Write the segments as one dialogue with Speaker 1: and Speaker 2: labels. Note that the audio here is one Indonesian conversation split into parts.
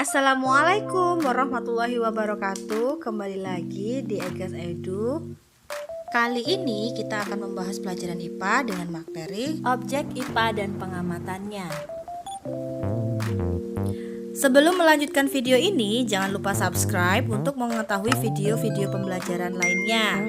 Speaker 1: Assalamualaikum warahmatullahi wabarakatuh. Kembali lagi di Egas Edu. Kali ini kita akan membahas pelajaran IPA dengan materi objek IPA dan pengamatannya. Sebelum melanjutkan video ini, jangan lupa subscribe untuk mengetahui video-video pembelajaran lainnya.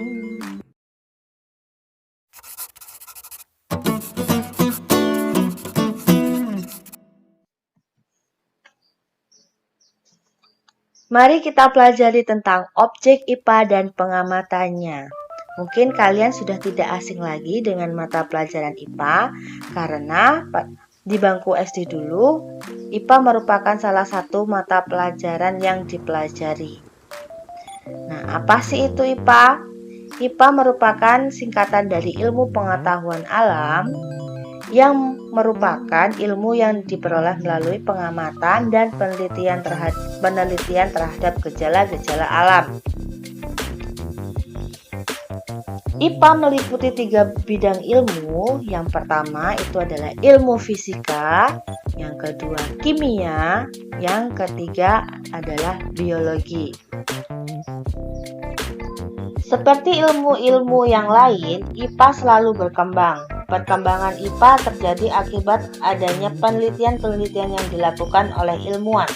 Speaker 1: Mari kita pelajari tentang objek IPA dan pengamatannya. Mungkin kalian sudah tidak asing lagi dengan mata pelajaran IPA karena di bangku SD dulu, IPA merupakan salah satu mata pelajaran yang dipelajari. Nah, apa sih itu IPA? IPA merupakan singkatan dari ilmu pengetahuan alam yang merupakan ilmu yang diperoleh melalui pengamatan dan penelitian terhadap gejala-gejala alam. IPA meliputi 3 bidang ilmu. Yang pertama itu adalah ilmu fisika, yang kedua kimia, yang ketiga adalah biologi. Seperti ilmu-ilmu yang lain, IPA selalu berkembang. Perkembangan IPA terjadi akibat adanya penelitian-penelitian yang dilakukan oleh ilmuwan.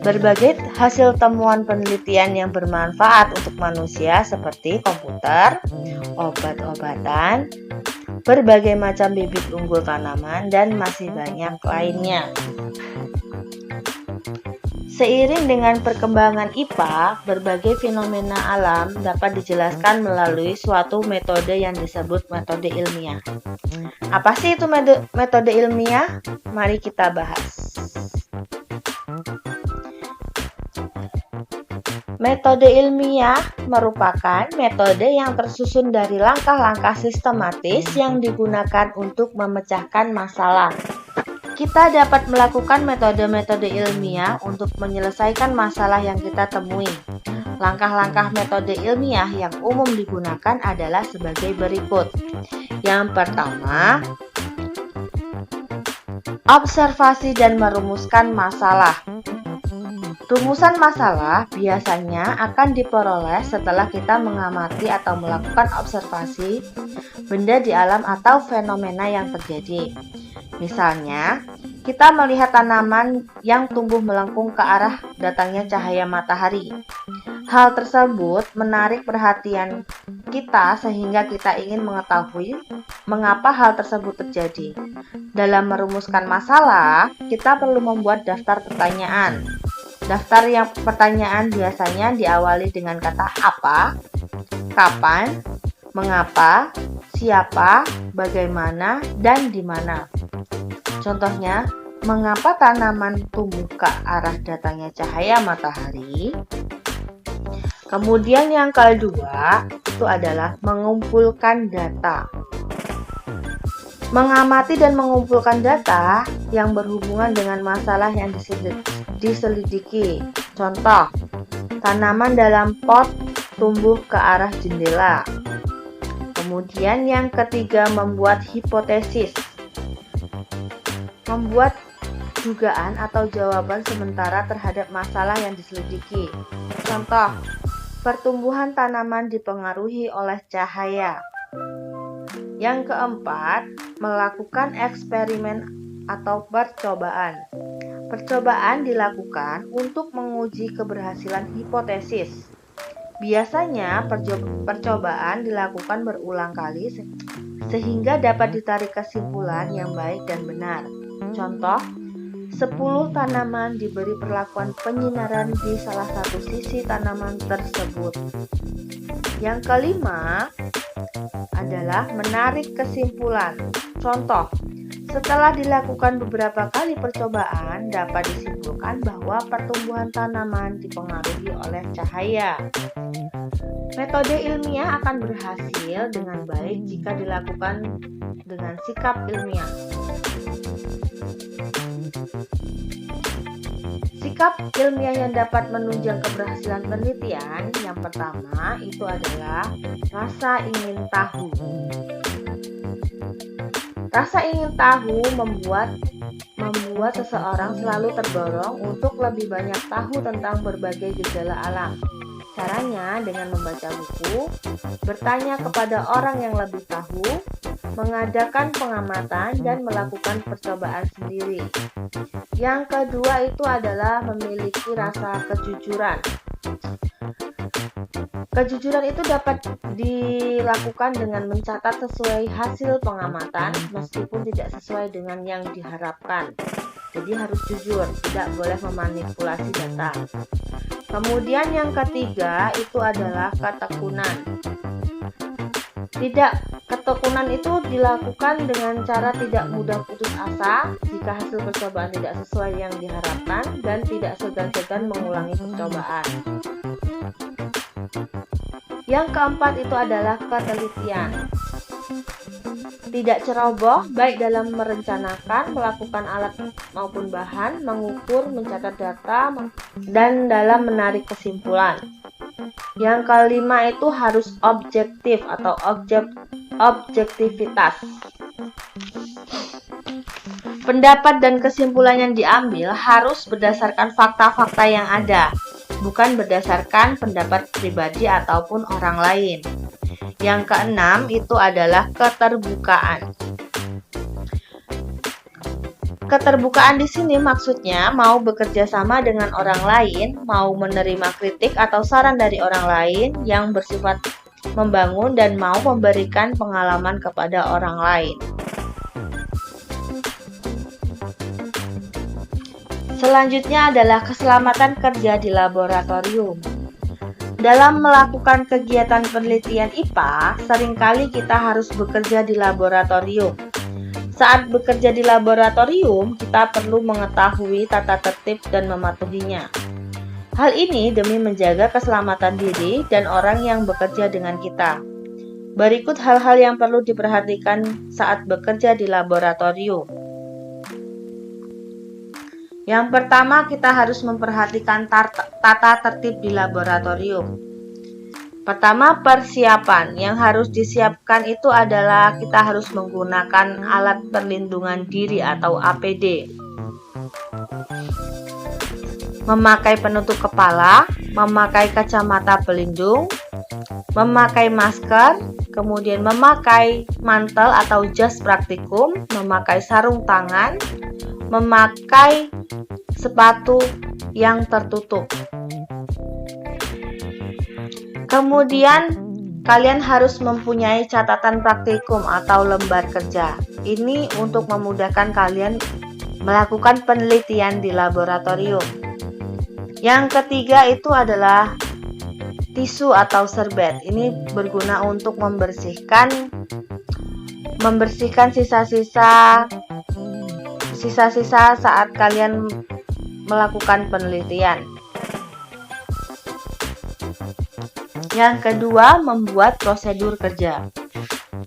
Speaker 1: Berbagai hasil temuan penelitian yang bermanfaat untuk manusia seperti komputer, obat-obatan, berbagai macam bibit unggul tanaman, dan masih banyak lainnya. Seiring dengan perkembangan IPA, berbagai fenomena alam dapat dijelaskan melalui suatu metode yang disebut metode ilmiah. Apa sih itu metode ilmiah? Mari kita bahas. Metode ilmiah merupakan metode yang tersusun dari langkah-langkah sistematis yang digunakan untuk memecahkan masalah. Kita dapat melakukan metode-metode ilmiah untuk menyelesaikan masalah yang kita temui. Langkah-langkah metode ilmiah yang umum digunakan adalah sebagai berikut. Yang pertama, observasi dan merumuskan masalah. Rumusan masalah biasanya akan diperoleh setelah kita mengamati atau melakukan observasi benda di alam atau fenomena yang terjadi. Misalnya, kita melihat tanaman yang tumbuh melengkung ke arah datangnya cahaya matahari. Hal tersebut menarik perhatian kita sehingga kita ingin mengetahui mengapa hal tersebut terjadi. Dalam merumuskan masalah, kita perlu membuat daftar pertanyaan. Daftar pertanyaan biasanya diawali dengan kata apa, kapan, mengapa, siapa, bagaimana, dan di mana. Contohnya, mengapa tanaman tumbuh ke arah datangnya cahaya matahari? Kemudian yang kedua, itu adalah mengumpulkan data. Mengamati dan mengumpulkan data yang berhubungan dengan masalah yang diselidiki. Contoh, tanaman dalam pot tumbuh ke arah jendela. Kemudian yang ketiga, membuat hipotesis. Membuat dugaan atau jawaban sementara terhadap masalah yang diselidiki. Contoh, pertumbuhan tanaman dipengaruhi oleh cahaya. Yang keempat, melakukan eksperimen atau percobaan. Percobaan dilakukan untuk menguji keberhasilan hipotesis. Biasanya percobaan dilakukan berulang kali sehingga dapat ditarik kesimpulan yang baik dan benar. Contoh, 10 tanaman diberi perlakuan penyinaran di salah satu sisi tanaman tersebut. Yang kelima adalah menarik kesimpulan. Contoh, setelah dilakukan beberapa kali percobaan, dapat disimpulkan bahwa pertumbuhan tanaman dipengaruhi oleh cahaya. Metode ilmiah akan berhasil dengan baik jika dilakukan dengan sikap ilmiah. Sikap ilmiah yang dapat menunjang keberhasilan penelitian, yang pertama itu adalah rasa ingin tahu. Rasa ingin tahu membuat membuat seseorang selalu terdorong untuk lebih banyak tahu tentang berbagai gejala alam. Caranya dengan membaca buku, bertanya kepada orang yang lebih tahu, mengadakan pengamatan, dan melakukan percobaan sendiri. Yang kedua itu adalah memiliki rasa kejujuran. Kejujuran itu dapat dilakukan dengan mencatat sesuai hasil pengamatan meskipun tidak sesuai dengan yang diharapkan. Jadi harus jujur, tidak boleh memanipulasi data. Kemudian yang ketiga itu adalah ketekunan. Ketekunan itu dilakukan dengan cara tidak mudah putus asa jika hasil percobaan tidak sesuai yang diharapkan dan tidak segan-segan mengulangi percobaan. Yang keempat itu adalah ketelitian. Tidak ceroboh baik dalam merencanakan, melakukan alat maupun bahan, mengukur, mencatat data, dan dalam menarik kesimpulan. Yang kelima itu harus objektif atau objektivitas. Pendapat dan kesimpulan yang diambil harus berdasarkan fakta-fakta yang ada, bukan berdasarkan pendapat pribadi ataupun orang lain. Yang keenam itu adalah keterbukaan. Keterbukaan di sini maksudnya mau bekerja sama dengan orang lain, mau menerima kritik atau saran dari orang lain yang bersifat membangun dan mau memberikan pengalaman kepada orang lain. Selanjutnya adalah keselamatan kerja di laboratorium. Dalam melakukan kegiatan penelitian IPA, seringkali kita harus bekerja di laboratorium. Saat bekerja di laboratorium, kita perlu mengetahui tata tertib dan mematuhinya. Hal ini demi menjaga keselamatan diri dan orang yang bekerja dengan kita. Berikut hal-hal yang perlu diperhatikan saat bekerja di laboratorium. Yang pertama, kita harus memperhatikan tata tertib di laboratorium. Pertama, persiapan. Yang harus disiapkan itu adalah kita harus menggunakan alat perlindungan diri atau APD. Memakai penutup kepala, memakai kacamata pelindung, memakai masker, kemudian memakai mantel atau jas praktikum, memakai sarung tangan, memakai sepatu yang tertutup. Kemudian kalian harus mempunyai catatan praktikum atau lembar kerja. Ini untuk memudahkan kalian melakukan penelitian di laboratorium. Yang ketiga itu adalah tisu atau serbet. Ini berguna untuk membersihkan sisa-sisa saat kalian melakukan penelitian. Yang kedua, membuat prosedur kerja.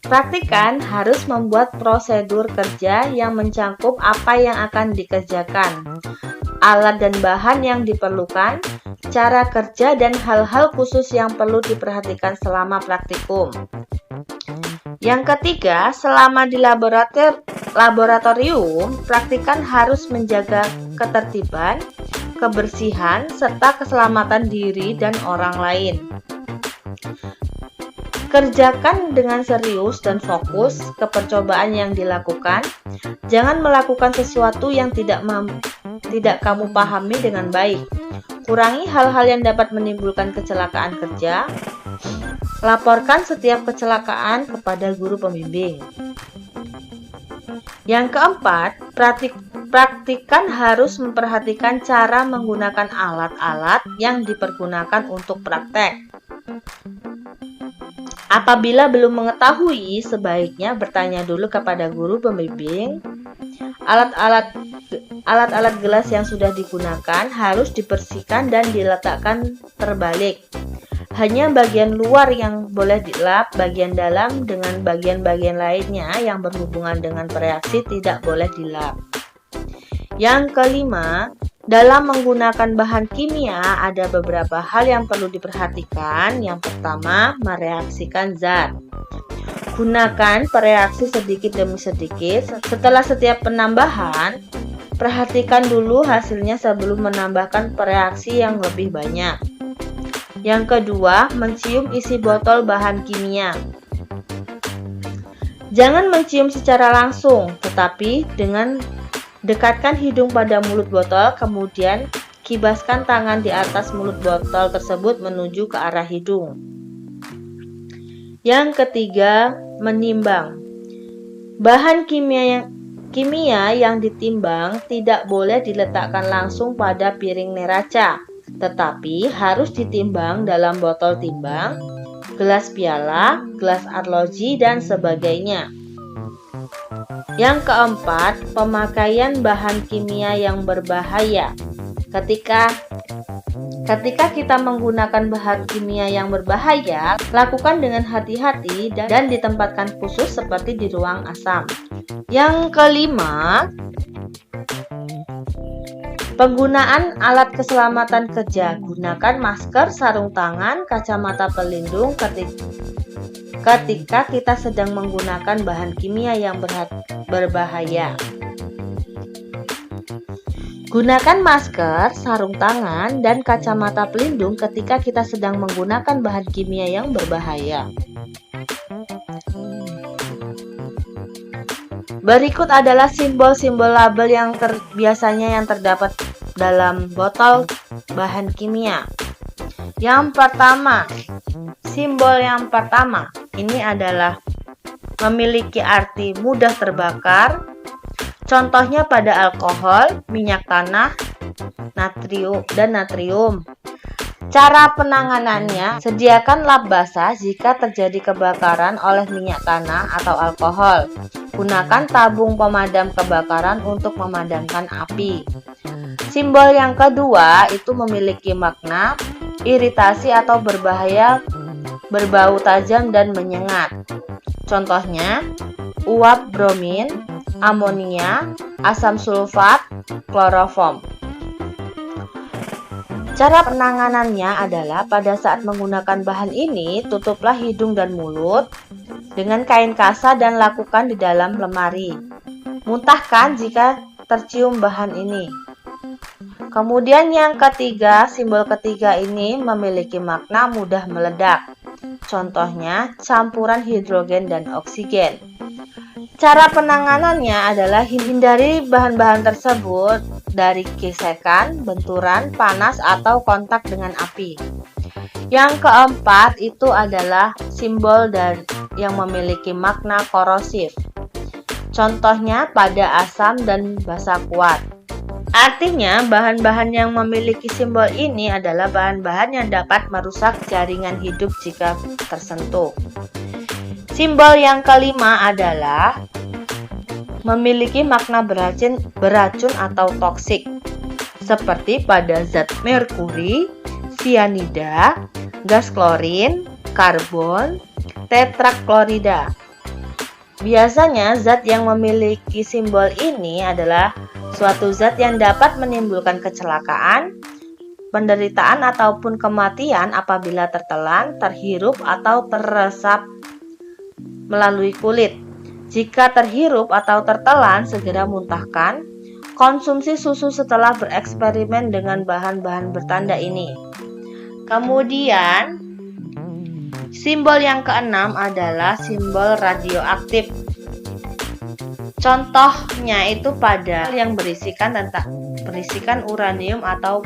Speaker 1: Praktikan harus membuat prosedur kerja yang mencakup apa yang akan dikerjakan, alat dan bahan yang diperlukan, cara kerja, dan hal-hal khusus yang perlu diperhatikan selama praktikum. Yang ketiga, selama di laboratorium, praktikan harus menjaga ketertiban, kebersihan, serta keselamatan diri dan orang lain. Kerjakan dengan serius dan fokus ke percobaan yang dilakukan. Jangan melakukan sesuatu yang tidak kamu pahami dengan baik. Kurangi hal-hal yang dapat menimbulkan kecelakaan kerja. Laporkan setiap kecelakaan kepada guru pembimbing. Yang keempat, praktikan harus memperhatikan cara menggunakan alat-alat yang dipergunakan untuk praktek. Apabila belum mengetahui, sebaiknya bertanya dulu kepada guru pembimbing. Alat-alat gelas yang sudah digunakan harus dibersihkan dan diletakkan terbalik. Hanya bagian luar yang boleh dilap, bagian dalam dengan bagian-bagian lainnya yang berhubungan dengan reaksi tidak boleh dilap. Yang kelima, dalam menggunakan bahan kimia ada beberapa hal yang perlu diperhatikan. Yang pertama, mereaksikan zat. Gunakan pereaksi sedikit demi sedikit. Setelah setiap penambahan, Perhatikan dulu hasilnya sebelum menambahkan reaksi yang lebih banyak. Yang kedua, mencium isi botol bahan kimia. Jangan mencium secara langsung, tetapi dengan dekatkan hidung pada mulut botol, kemudian kibaskan tangan di atas mulut botol tersebut menuju ke arah hidung. Yang ketiga, menimbang. Bahan kimia yang ditimbang tidak boleh diletakkan langsung pada piring neraca, tetapi harus ditimbang dalam botol timbang, gelas piala, gelas arloji, dan sebagainya. Yang keempat, pemakaian bahan kimia yang berbahaya. Ketika kita menggunakan bahan kimia yang berbahaya, lakukan dengan hati-hati dan ditempatkan khusus seperti di ruang asam. Yang kelima, penggunaan alat keselamatan kerja. Gunakan masker, sarung tangan, kacamata pelindung ketika kita sedang menggunakan bahan kimia yang berbahaya. Gunakan masker, sarung tangan, dan kacamata pelindung ketika kita sedang menggunakan bahan kimia yang berbahaya. Berikut adalah simbol-simbol label yang biasanya terdapat dalam botol bahan kimia. Yang pertama, simbol yang pertama ini adalah memiliki arti mudah terbakar. Contohnya pada alkohol, minyak tanah, natrium. Cara penanganannya, sediakan lap basah jika terjadi kebakaran oleh minyak tanah atau alkohol. Gunakan tabung pemadam kebakaran untuk memadamkan api. Simbol yang kedua itu memiliki makna iritasi atau berbahaya, berbau tajam dan menyengat. Contohnya, uap bromin, amonia, asam sulfat, kloroform. Cara penanganannya adalah pada saat menggunakan bahan ini, tutuplah hidung dan mulut dengan kain kasa dan lakukan di dalam lemari. Muntahkan jika tercium bahan ini. Kemudian yang ketiga, simbol ketiga ini memiliki makna mudah meledak. Contohnya, campuran hidrogen dan oksigen. Cara penanganannya adalah hindari bahan-bahan tersebut dari gesekan, benturan, panas, atau kontak dengan api. Yang keempat itu adalah simbol yang memiliki makna korosif. Contohnya pada asam dan basa kuat. Artinya, bahan-bahan yang memiliki simbol ini adalah bahan-bahan yang dapat merusak jaringan hidup jika tersentuh. Simbol yang kelima adalah memiliki makna beracun atau toksik, seperti pada zat merkuri, sianida, gas klorin, karbon, tetraklorida. Biasanya zat yang memiliki simbol ini adalah suatu zat yang dapat menimbulkan kecelakaan, penderitaan ataupun kematian apabila tertelan, terhirup atau teresap melalui kulit. Jika terhirup atau tertelan, segera muntahkan. Konsumsi susu setelah bereksperimen dengan bahan-bahan bertanda ini. Kemudian, simbol yang keenam adalah simbol radioaktif. Contohnya itu pada yang berisikan uranium atau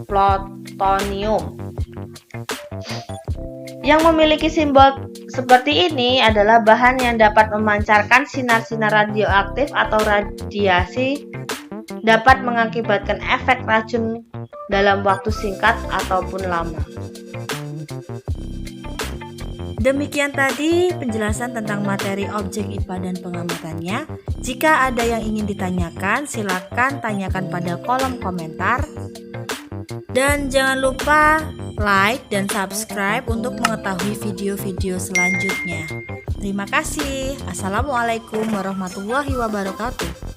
Speaker 1: plutonium. Yang memiliki simbol seperti ini adalah bahan yang dapat memancarkan sinar-sinar radioaktif atau radiasi, dapat mengakibatkan efek racun dalam waktu singkat ataupun lama. Demikian tadi penjelasan tentang materi objek IPA dan pengamatannya. Jika ada yang ingin ditanyakan, silakan tanyakan pada kolom komentar. Dan jangan lupa like dan subscribe untuk mengetahui video-video selanjutnya. Terima kasih. Assalamualaikum warahmatullahi wabarakatuh.